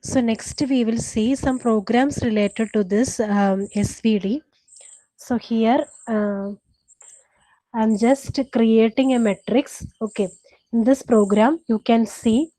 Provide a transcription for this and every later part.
So next we will see some programs related to this SVD. So here I'm just creating a matrix. Okay, in this program you can see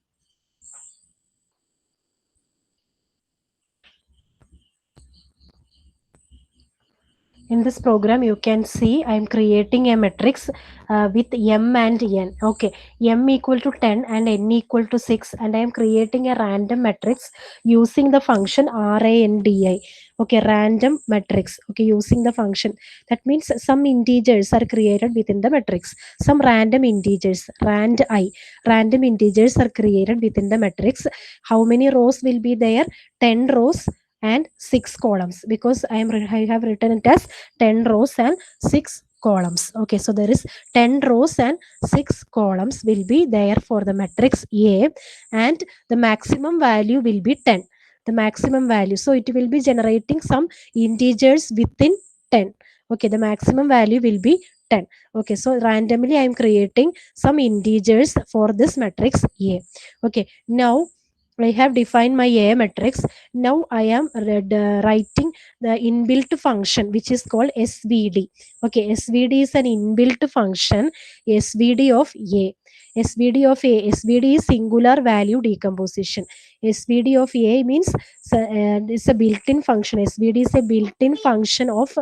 I'm creating a matrix with m and n. Okay, m equal to 10 and n equal to 6, and I am creating a random matrix using the function randi. Okay, random matrix. Okay, using the function, that means some integers are created within the matrix, some random integers, random integers are created within the matrix. How many rows will be there? 10 rows and 6 columns, because I have written it as 10 rows and 6 columns. Okay, so there is 10 rows and 6 columns will be there for the matrix A, and the maximum value will be 10. The maximum value, so it will be generating some integers within 10. Okay, the maximum value will be 10. Okay, so randomly I am creating some integers for this matrix A. Okay, now I have defined my A matrix. Now I am writing the inbuilt function which is called SVD. Okay, SVD is an inbuilt function. SVD of A. SVD of A. SVD is singular value decomposition. SVD of A means it's a built-in function. SVD is a built-in function of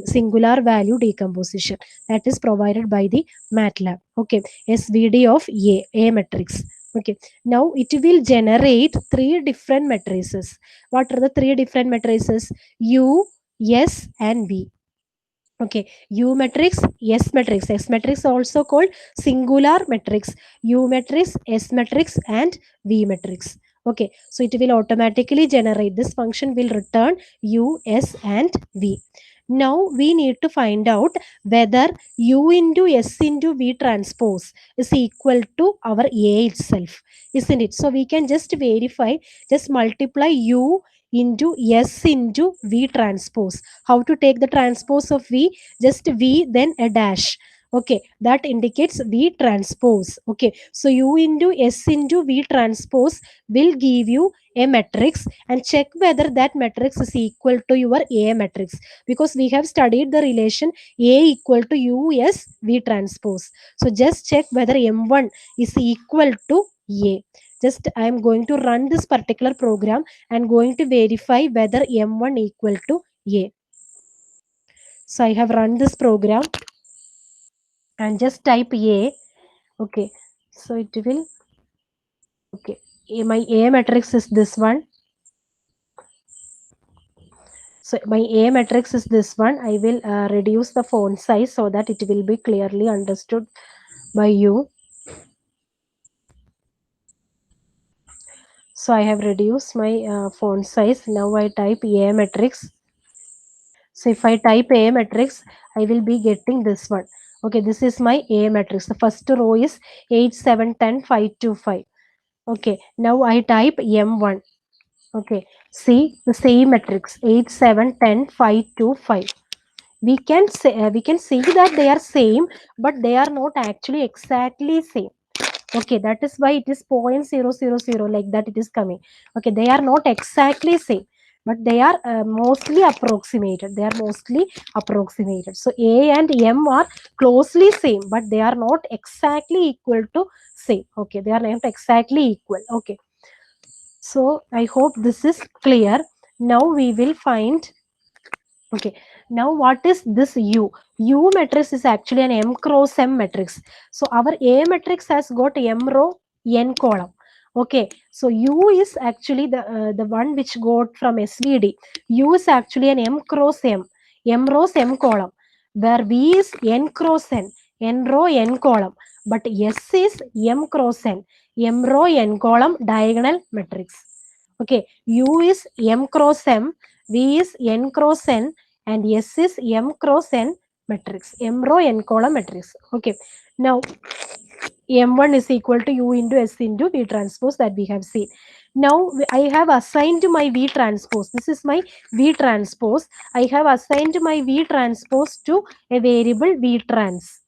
singular value decomposition that is provided by the MATLAB. Okay, SVD of A matrix. Okay, now it will generate three different matrices. What are the three different matrices? U, S, and V. Okay, U matrix, S matrix. S matrix also called singular matrix. U matrix, S matrix, and V matrix. Okay, so it will automatically generate. This function will return U, S, and V. Now we need to find out whether U into S into V transpose is equal to our A itself, isn't it? So we can just verify, just multiply U into S into V transpose. How to take the transpose of V? Just V then a dash. Okay, that indicates V transpose. Okay, so U into S into V transpose will give you a matrix, and check whether that matrix is equal to your A matrix, because we have studied the relation A equal to U S V transpose. So just check whether M1 is equal to A. Just I am going to run this particular program and going to verify whether M1 equal to A. So I have run this program and just type A. Okay, so it will, okay, my A matrix is this one. So my A matrix is this one. I will reduce the font size so that it will be clearly understood by you. So I have reduced my font size. Now I type A matrix. So if I type A matrix, I will be getting this one. Okay, this is my A matrix. The first row is 8, 7, 10, 5, 2, 5. Okay, now I type M1. Okay, see the same matrix 8, 7, 10, 5, 2, 5. We can say we can see that they are same, but they are not actually exactly same. Okay, that is why it is 0.000 like that it is coming. Okay, they are not exactly same, but they are mostly approximated. They are mostly approximated. So A and M are closely same, but they are not exactly equal to same. Okay, they are not exactly equal. Okay, so I hope this is clear. Now we will find. Okay, now what is this U? U matrix is actually an M cross M matrix. So our A matrix has got M row, N column. Okay, so U is actually the one which got from SVD. U is actually an M cross M, M rows M column, where V is N cross N row N column. But S is M cross M row N column diagonal matrix. Okay, U is M cross M, V is N cross N, and S is M cross N matrix, M row N column matrix. Okay, now M1 is equal to U into S into V transpose that we have seen. Now I have assigned my V transpose. This is my V transpose. I have assigned my V transpose to a variable V trans.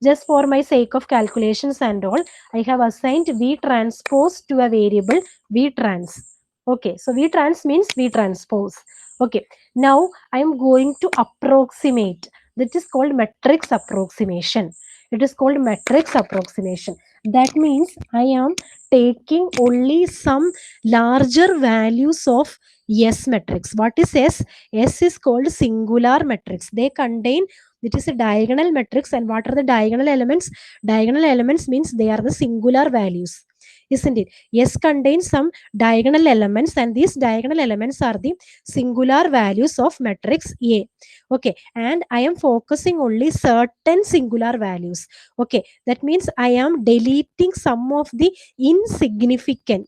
Just for my sake of calculations and all, I have assigned V transpose to a variable V trans. Okay, so V trans means V transpose. Okay, now I am going to approximate. That is called matrix approximation. It is called matrix approximation. That means I am taking only some larger values of S matrix. What is S? S is called singular matrix. They contain, it is a diagonal matrix. And what are the diagonal elements? Diagonal elements means they are the singular values, isn't it? S contains some diagonal elements, and these diagonal elements are the singular values of matrix A. Okay, and I am focusing only certain singular values. Okay, that means I am deleting some of the insignificant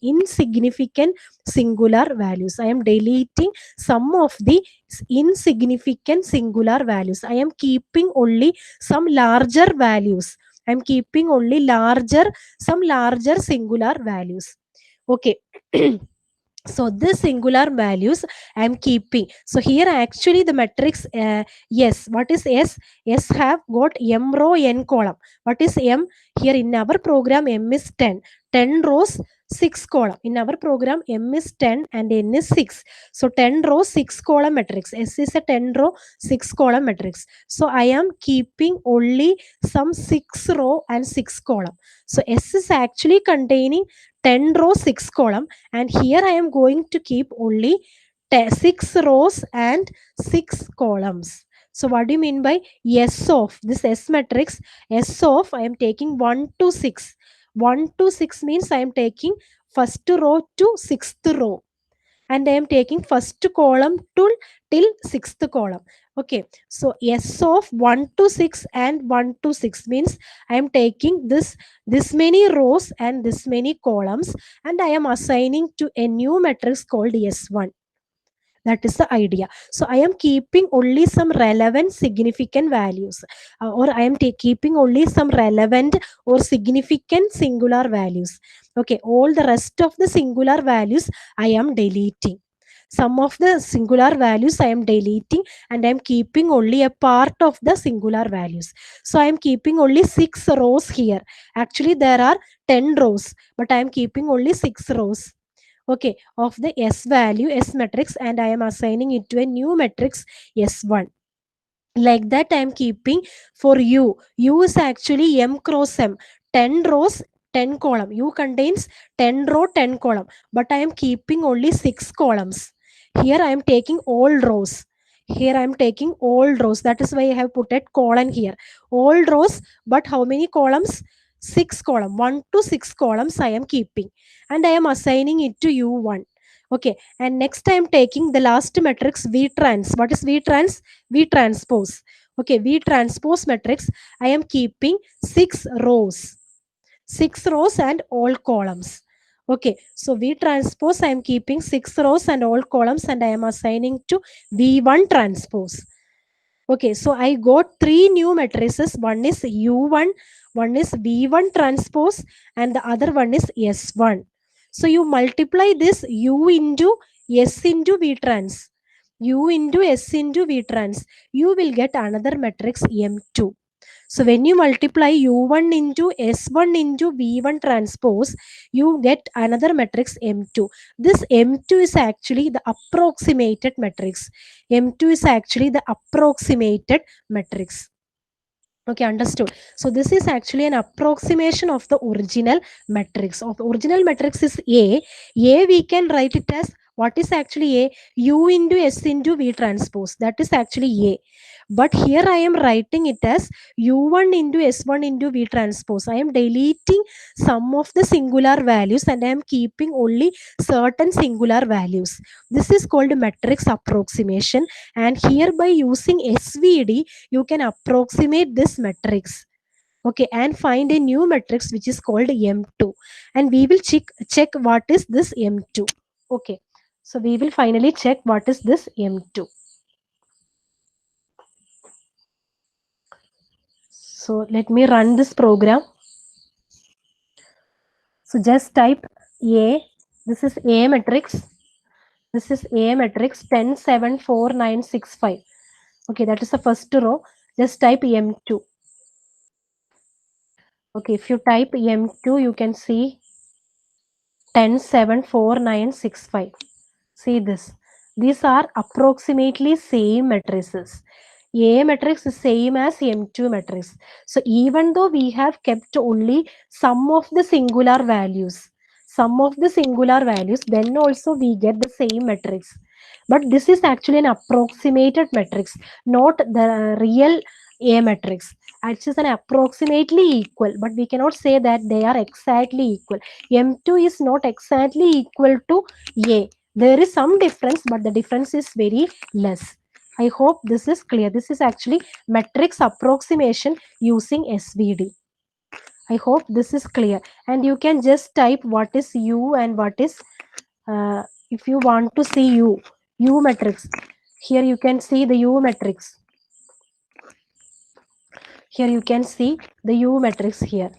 singular values. I am deleting some of the insignificant singular values. I am keeping only some larger values. I am keeping only some larger singular values. Okay. So this singular values I am keeping. So here actually the matrix, yes, what is S have got m row n column. What is m? Here in our program m is 10 rows 6 column. In our program m is 10 and n is 6. So 10 row 6 column matrix. S is a 10 row 6 column matrix. So I am keeping only some 6 row and 6 column. So S is actually containing 10 row 6 column, and here I am going to keep only 6 rows and 6 columns. So what do you mean by S of this S matrix? S of I am taking 1 to 6. 1 to 6 means I am taking first row to sixth row, and I am taking first column till sixth column. Okay, so S of 1 to 6 and 1 to 6 means I am taking this many rows and this many columns, and I am assigning to a new matrix called S1. That is the idea. So I am keeping only some relevant significant values, or I am keeping only some relevant or significant singular values. Okay, all the rest of the singular values I am deleting. Some of the singular values I am deleting, and I am keeping only a part of the singular values. So I am keeping only 6 rows here. Actually there are 10 rows, but I am keeping only 6 rows, okay, of the S value, S matrix, and I am assigning it to a new matrix S1. Like that I am keeping for U. U is actually M cross M. 10 rows, 10 column. U contains 10 row, 10 column. But I am keeping only 6 columns. Here I am taking all rows. Here I am taking all rows. That is why I have put a colon here. All rows, but how many columns? 6 column. 1 to 6 columns I am keeping. And I am assigning it to U1. Okay. And next I am taking the last matrix V trans. What is V trans? V transpose. Okay, V transpose matrix, I am keeping 6 rows. 6 rows and all columns. Okay, so V transpose, I am keeping 6 rows and all columns, and I am assigning to V1 transpose. Okay, so I got 3 new matrices. One is U1, one is V1 transpose, and the other one is S1. So you multiply this U into S into V trans. U into S into V trans. You will get another matrix M2. So when you multiply U1 into S1 into V1 transpose, you get another matrix M2. This M2 is actually the approximated matrix. M2 is actually the approximated matrix. Okay, understood. So this is actually an approximation of the original matrix. Of the original matrix is A. A we can write it as, what is actually A? U into S into V transpose. That is actually A. But here I am writing it as U1 into S1 into V transpose. I am deleting some of the singular values, and I am keeping only certain singular values. This is called matrix approximation, and here by using SVD you can approximate this matrix, okay, and find a new matrix which is called M2, and we will check what is this M2. Okay, so we will finally check what is this M2. So let me run this program. So just type A. This is A matrix. This is A matrix 10 7 4 9 6 5. Okay, that is the first row. Just type M2. Okay, if you type M2, you can see 10 7 4 9 6 5. See this. These are approximately same matrices. A matrix is same as M2 matrix. So even though we have kept only some of the singular values, then also we get the same matrix. But this is actually an approximated matrix, not the real A matrix. It is an approximately equal, but we cannot say that they are exactly equal. M2 is not exactly equal to A. There is some difference, but the difference is very less. I hope this is clear. This is actually matrix approximation using SVD. I hope this is clear. And you can just type what is U and what is, if you want to see U matrix. Here you can see the U matrix. Here you can see the U matrix here.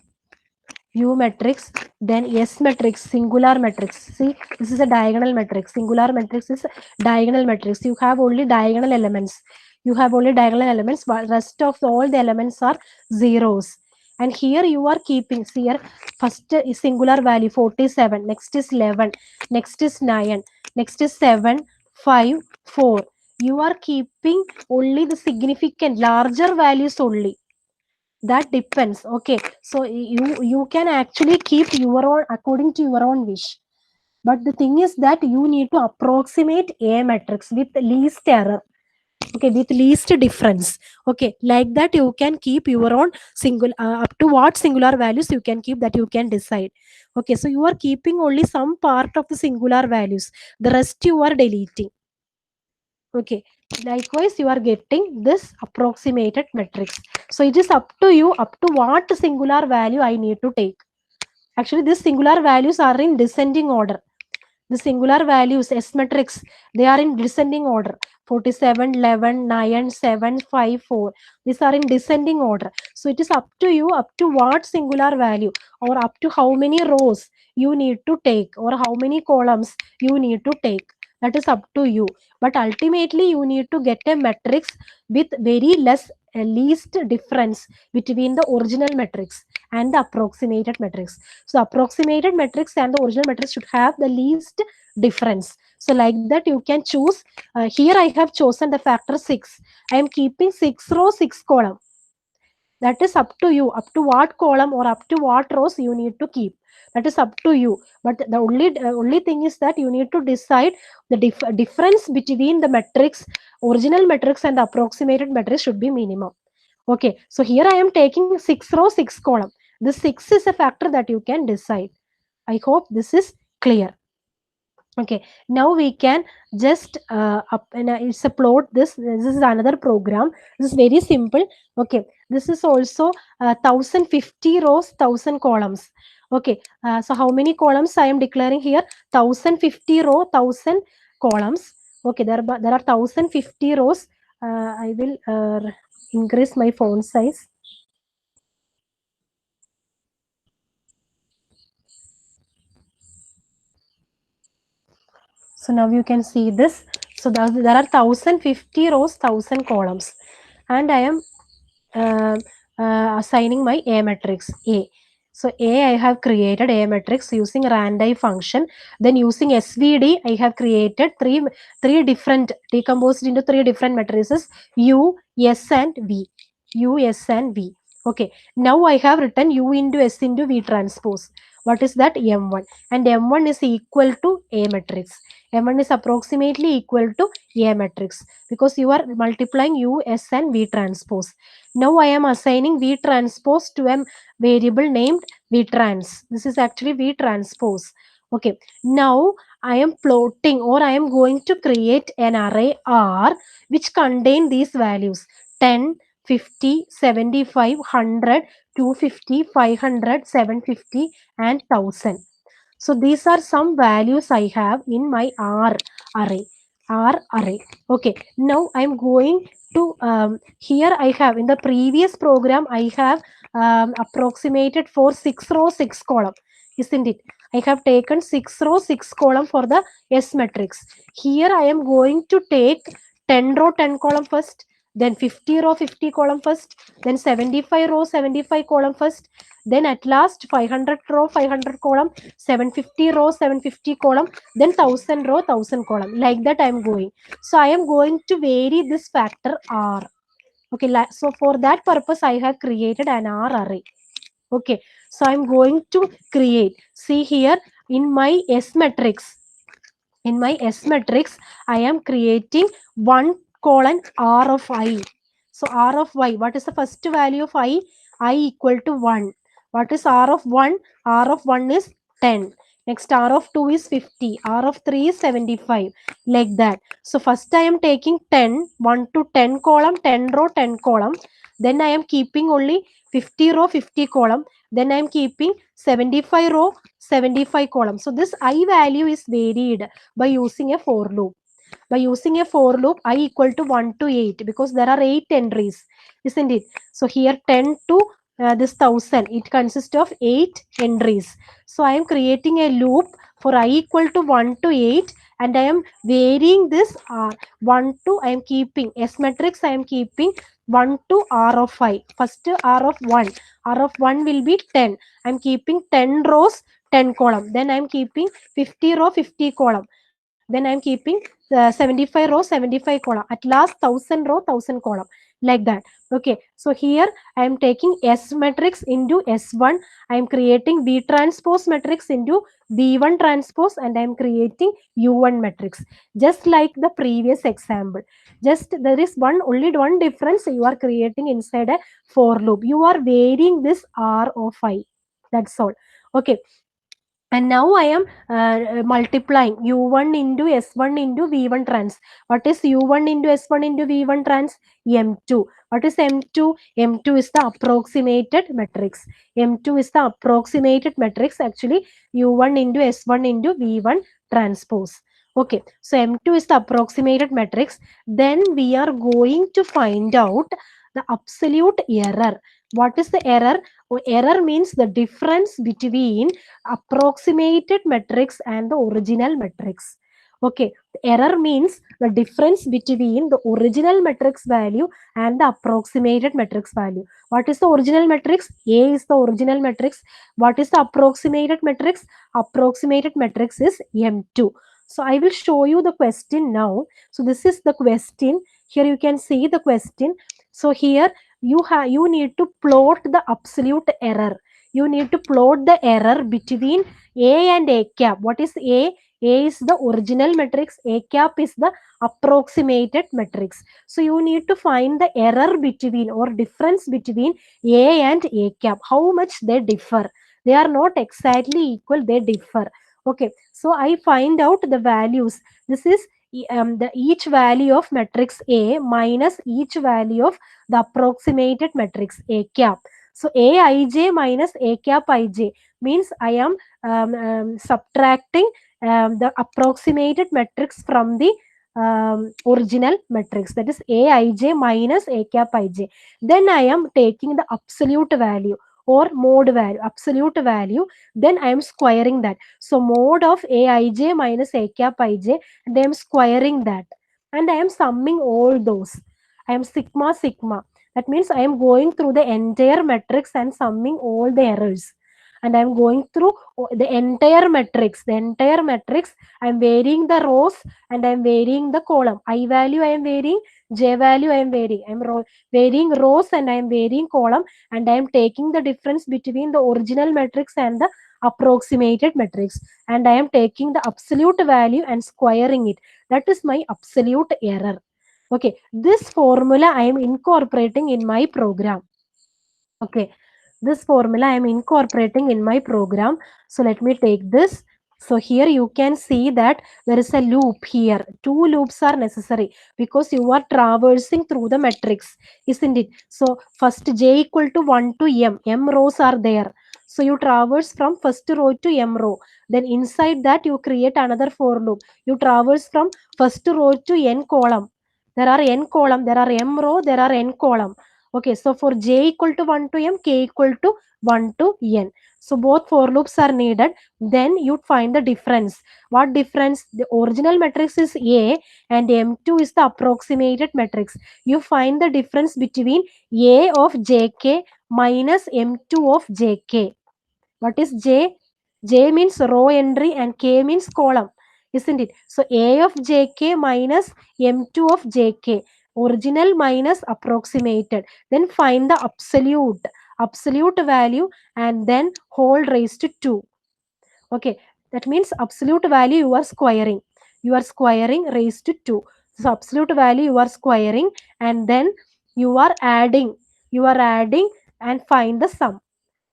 U matrix, then S matrix, singular matrix. See, this is a diagonal matrix. Singular matrix is diagonal matrix. You have only diagonal elements. But rest of all the elements are zeros. And here you are keeping, see here, first is singular value 47, next is 11, next is 9, next is 7, 5, 4. You are keeping only the significant larger values only. That depends. Okay, so you can actually keep your own according to your own wish, but the thing is that you need to approximate A matrix with least error, okay, with least difference. Okay, like that you can keep your own single, up to what singular values you can keep, that you can decide. Okay, so you are keeping only some part of the singular values, the rest you are deleting. Okay, likewise you are getting this approximated matrix. So it is up to you, up to what singular value I need to take. Actually these singular values are in descending order. The singular values S matrix, they are in descending order. 47, 11, 9, 7, 5, 4. These are in descending order. So it is up to you, up to what singular value, or up to how many rows you need to take, or how many columns you need to take. That is up to you. But ultimately you need to get a matrix with very less, least difference between the original matrix and the approximated matrix. So approximated matrix and the original matrix should have the least difference. So like that you can choose. Here I have chosen the factor 6. I am keeping 6 row 6 column. That is up to you, up to what column or up to what rows you need to keep. That is up to you. But the only thing is that you need to decide the difference between the matrix, original matrix and the approximated matrix should be minimum. Okay, so here I am taking 6 row 6 column. This 6 is a factor that you can decide. I hope this is clear. Okay, now we can just up and it's a plot. This is another program. This is very simple. Okay, this is also 1050 rows, 1000 columns. Okay, so how many columns I am declaring here? 1050 row, 1000 columns. Okay, there are 1050 rows. I will increase my font size. So now you can see this. So there are 1050 rows, 1000 columns, and I am uh, assigning my A matrix A. So A, I have created A matrix using randi function. Then using SVD, I have created three different, decomposed into three different matrices: U, S, and V. U, S, and V. Okay. Now I have written U into S into V transpose. What is that? M1. And M1 is equal to A matrix. M1 is approximately equal to A matrix because you are multiplying U, S, and V transpose. Now I am assigning V transpose to a variable named V trans. This is actually V transpose. Okay. Now I am plotting, or I am going to create an array R which contain these values: 10, 50, 75, 100, 250, 500, 750, and 1000. So these are some values I have in my R array. R array. Okay. Now I'm going to, here I have, in the previous program, I have approximated for 6 row 6 column, isn't it? I have taken 6 row 6 column for the S matrix. Here I am going to take 10 row 10 column first. then 50 row 50 column first, then 75 row 75 column first, then at last 500 row 500 column, 750 row 750 column, then 1000 row 1000 column, like that I am going. So I am going to vary this factor r. Okay, so for that purpose I have created an r array. Okay, so I'm going to create, see here in my S matrix, I am creating 1 colon r of I. So r of y, what is the first value of I equal to 1. What is r of 1? R of 1 is 10. Next r of 2 is 50. R of 3 is 75. Like that. So first I am taking 10, 1 to 10 column, 10 row, 10 column. Then I am keeping only 50 row, 50 column. Then I am keeping 75 row, 75 column. So this I value is varied by using a for loop. By using a for loop, I equal to 1 to 8 because there are 8 entries, isn't it? So here 10 to this 1000, it consists of 8 entries. So I am creating a loop for I equal to 1 to 8 and I am varying this R. 1 to, I am keeping, S matrix I am keeping 1 to R of I. First R of 1. R of 1 will be 10. I am keeping 10 rows, 10 column. Then I am keeping 50 row, 50 column. Then I am keeping 75 row, 75 column. At last 1000 row, 1000 column. Like that. Okay. So here I am taking S matrix into S1. I am creating B transpose matrix into B1 transpose and I am creating U1 matrix. Just like the previous example. Just there is only one difference you are creating inside a for loop. You are varying this R of I. That's all. Okay. And now I am multiplying u1 into s1 into v1 trans. What is u1 into s1 into v1 trans? M2. What is M2? M2 is the approximated matrix. M2 is the approximated matrix. Actually, u1 into s1 into v1 transpose. Okay, so M2 is the approximated matrix. Then we are going to find out the absolute error. What is the error? Error means the difference between approximated matrix and the original matrix. Okay, error means the difference between the original matrix value and the approximated matrix value. What is the original matrix? A is the original matrix. What is the approximated matrix? Approximated matrix is M2. So I will show you the question now. So this is the question. Here you can see the question. So here you need to plot the absolute error. You need to plot the error between A and A cap. What is A? A is the original matrix. A cap is the approximated matrix. So you need to find the error between or difference between A and A cap. How much they differ. They are not exactly equal. They differ. Okay. So I find out the values. This is the each value of matrix A minus each value of the approximated matrix A cap. So Aij minus A cap ij means I am subtracting the approximated matrix from the original matrix, that is Aij minus A cap ij. Then I am taking the absolute value or mode value, absolute value, then I am squaring that. So mode of Aij minus A cap ij, and I am squaring that. And I am summing all those. I am sigma sigma. That means I am going through the entire matrix and summing all the errors. And I am going through the entire matrix. The entire matrix, I am varying the rows and I am varying the column. I value I am varying, J value I am varying. I am varying rows and I am varying column, and I am taking the difference between the original matrix and the approximated matrix, and I am taking the absolute value and squaring it. That is my absolute error. Okay, this formula I am incorporating in my program. Okay, this formula I am incorporating in my program. So let me take this. So here you can see that there is a loop here. Two loops are necessary because you are traversing through the matrix, isn't it? So first j equal to 1 to m rows are there. So you traverse from first row to m row. Then inside that you create another for loop. You traverse from first row to n column. There are n column, there are m row, there are n column. Okay, so for j equal to 1 to m, k equal to 1 to n. So both for loops are needed. Then you find the difference. What difference? The original matrix is A and M2 is the approximated matrix. You find the difference between A of jk minus M2 of jk. What is j? J means row entry and k means column, isn't it? So A of jk minus M2 of jk, original minus approximated. Then find the absolute value, and then whole raised to 2. Okay, that means absolute value you are squaring. You are squaring raised to 2. So absolute value you are squaring, and then you are adding. You are adding and find the sum.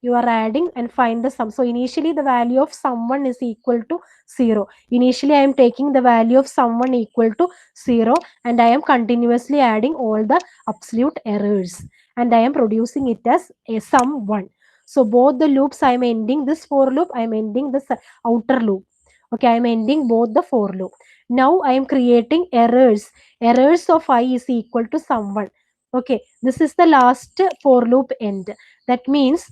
You are adding and find the sum. So initially the value of sum 1 is equal to 0. Initially I am taking the value of sum 1 equal to 0, and I am continuously adding all the absolute errors, and I am producing it as a sum 1. So both the loops I am ending this for loop, I am ending this outer loop. Okay, I am ending both the for loop. Now I am creating errors. Errors of I is equal to sum 1. Okay, this is the last for loop end. That means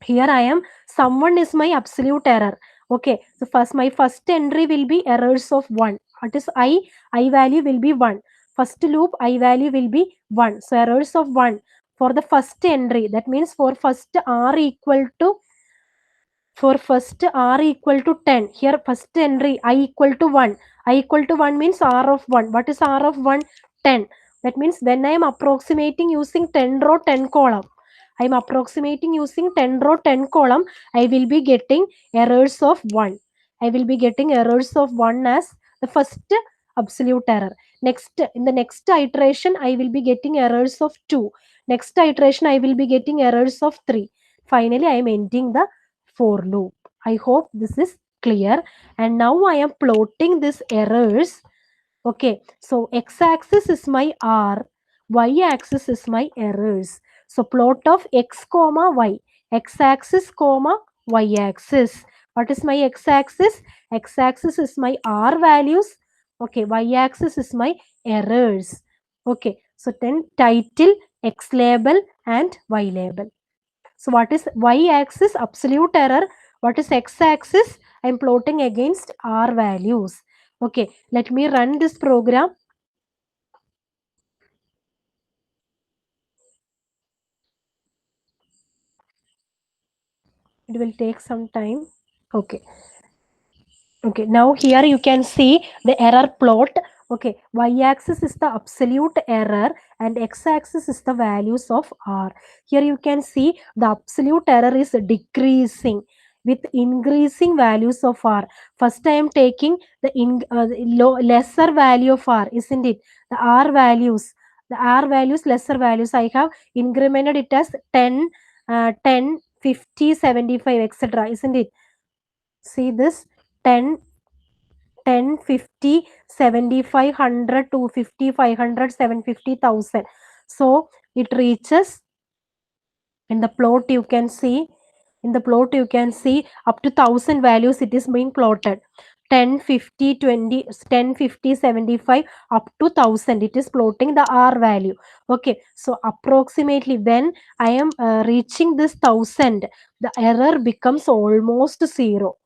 here I am, someone is my absolute error. Okay, so first my first entry will be errors of 1. What is I value will be 1. First loop I value will be 1. So errors of 1 for the first entry. That means for first r equal to, for first r equal to 10, here first entry I equal to 1. I equal to 1 means r of 1. What is r of 1? 10. That means when I am approximating using 10 row 10 column, I am approximating using 10 row 10 column, I will be getting errors of 1. I will be getting errors of 1 as the first absolute error. Next, in the next iteration I will be getting errors of 2. Next iteration I will be getting errors of 3. Finally I am ending the for loop. I hope this is clear. And now I am plotting these errors. Okay, so x-axis is my r, y-axis is my errors. So plot of x comma y, x-axis comma y-axis. What is my x-axis? X-axis is my r values. Okay, y-axis is my errors. Okay, so then title, x label and y label. So what is y-axis? Absolute error. What is x-axis? I am plotting against r values. Okay, let me run this program. It will take some time. Okay. Okay, now here you can see the error plot. Okay, y-axis is the absolute error and x-axis is the values of r. Here you can see the absolute error is decreasing with increasing values of r. First I am taking the lesser value of r, isn't it? The r values. The r values, lesser values, I have incremented it as 10, 10, 50, 75, etc. Isn't it? See this 10, 10, 50, 75, 100, 250, 500, 750,000. So it reaches, in the plot you can see, in the plot you can see up to 1000 values it is being plotted. 10, 50, 20, 10, 50, 75 up to 1000 it is plotting the r value. Okay, so approximately when I am reaching this 1000, the error becomes almost 0.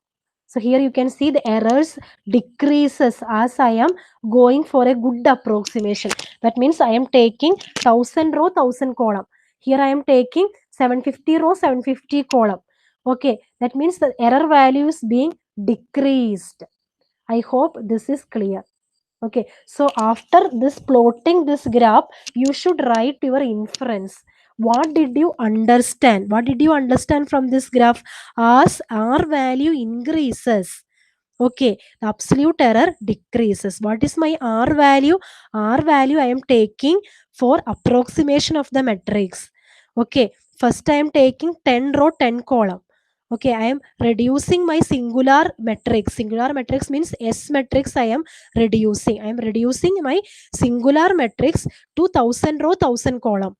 So here you can see the errors decreases as I am going for a good approximation. That means I am taking 1000 row 1000 column. Here I am taking 750 row 750 column. Okay, that means the error value is being decreased. I hope this is clear. Okay, so after this plotting this graph, you should write your inference. What did you understand? What did you understand from this graph? As R value increases, okay, the absolute error decreases. What is my R value? R value I am taking for approximation of the matrix. Okay, first I am taking 10 row 10 column. Okay, I am reducing my singular matrix. Singular matrix means S matrix I am reducing. I am reducing my singular matrix to 1000 row 1000 column.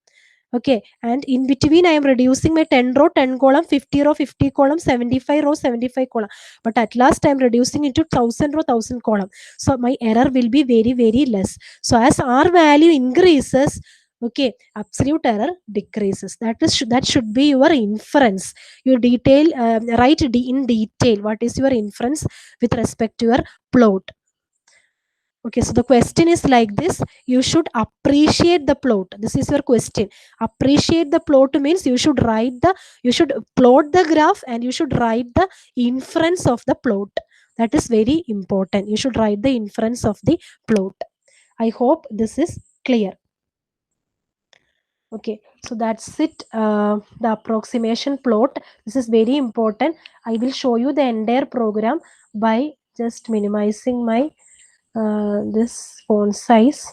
Okay, and in between I am reducing my 10 row 10 column, 50 row 50 column, 75 row 75 column. But at last I am reducing into 1000 row 1000 column. So my error will be very less. So as R value increases, Okay, absolute error decreases. That should be your inference. You detail write in detail what is your inference with respect to your plot. Okay, so the question is like this: you should appreciate the plot. This is your question. Appreciate the plot means you should plot the graph and you should write the inference of the plot. That is very important. You should write the inference of the plot. I hope this is clear. Okay, so that's it. The approximation plot. This is very important. I will show you the entire program by just minimizing my this font size.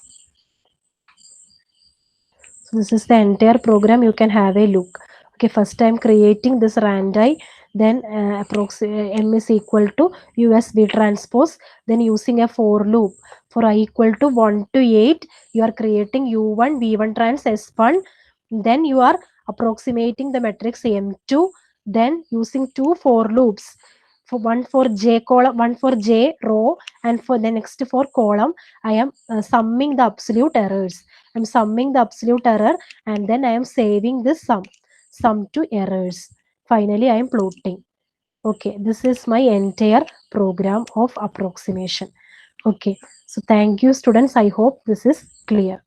So this is the entire program. You can have a look. Okay, first I'm creating this randi, then m is equal to USB transpose, then using a for loop for I equal to 1 to 8, you are creating u1 v1 trans s1, then you are approximating the matrix m2, then using two for loops, for one for j column, one for j row, and for the next for column, I am summing the absolute errors. I'm summing the absolute error and then I am saving this sum to errors. Finally, I am plotting. Okay, this is my entire program of approximation. Okay, so thank you students. I hope this is clear.